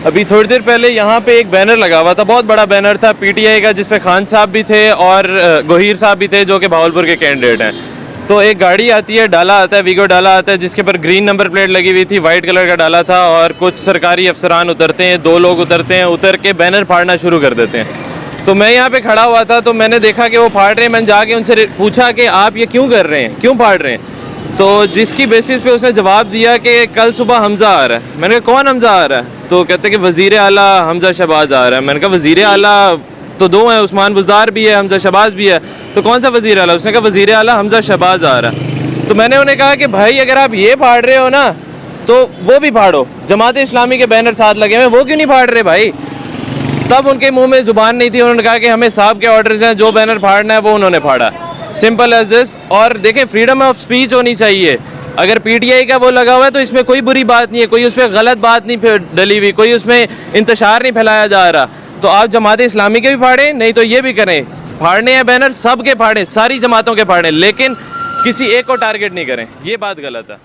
अभी थोड़ी देर पहले यहाँ पे एक बैनर लगा हुआ था, बहुत बड़ा बैनर था पीटीआई का, जिसपे खान साहब भी थे और गोहीर साहब भी थे जो कि भावलपुर के कैंडिडेट हैं। तो एक गाड़ी आती है, डाला आता है, वीगो डाला आता है, जिसके ऊपर ग्रीन नंबर प्लेट लगी हुई थी, वाइट कलर का डाला था, और कुछ सरकारी अफसरान उतरते हैं, 2 लोग उतरते हैं, उतर के बैनर फाड़ना शुरू कर देते हैं। तो मैं यहाँ पे खड़ा हुआ था, तो मैंने देखा कि वो फाड़ रहे हैं। मैंने जाके उनसे पूछा कि आप ये क्यों कर रहे हैं, क्यों फाड़ रहे हैं? तो जिसकी बेसिस पे उसने जवाब दिया कि कल सुबह हमज़ा आ रहा है। मैंने कहा कौन हमज़ा आ रहा है? तो कहते कि वज़ीर आला हमज़ा शहबाज आ रहा है। मैंने कहा वज़ीर आला तो 2 हैं, उस्मान बुज़दार भी है, हमज़ा शहबाज भी है, तो कौन सा वज़ीर आला? उसने कहा वज़ीर आला हमज़ा शहबाज आ रहा है। तो मैंने उन्हें कहा कि भाई अगर आप ये फाड़ रहे हो ना तो वो भी फाड़ो, जमात इस्लामी के बैनर साथ लगे हुए, वो क्यों नहीं फाड़ रहे भाई? तब उनके मुंह में ज़ुबान नहीं थी, उन्होंने कहा कि हमें साहब के ऑर्डर्स हैं, जो बैनर फाड़ना है वो उन्होंने फाड़ा, सिंपल एज दिस। और देखें, फ्रीडम ऑफ स्पीच होनी चाहिए। अगर पीटीआई का वो लगा हुआ है तो इसमें कोई बुरी बात नहीं है, कोई उसमें गलत बात नहीं डली हुई, कोई उसमें इंतशार नहीं फैलाया जा रहा। तो आप जमात इस्लामी के भी फाड़ें, नहीं तो ये भी करें, फाड़ने हैं बैनर सब के फाड़ें, सारी जमातों के फाड़ें, लेकिन किसी एक को टारगेट नहीं करें, ये बात गलत है।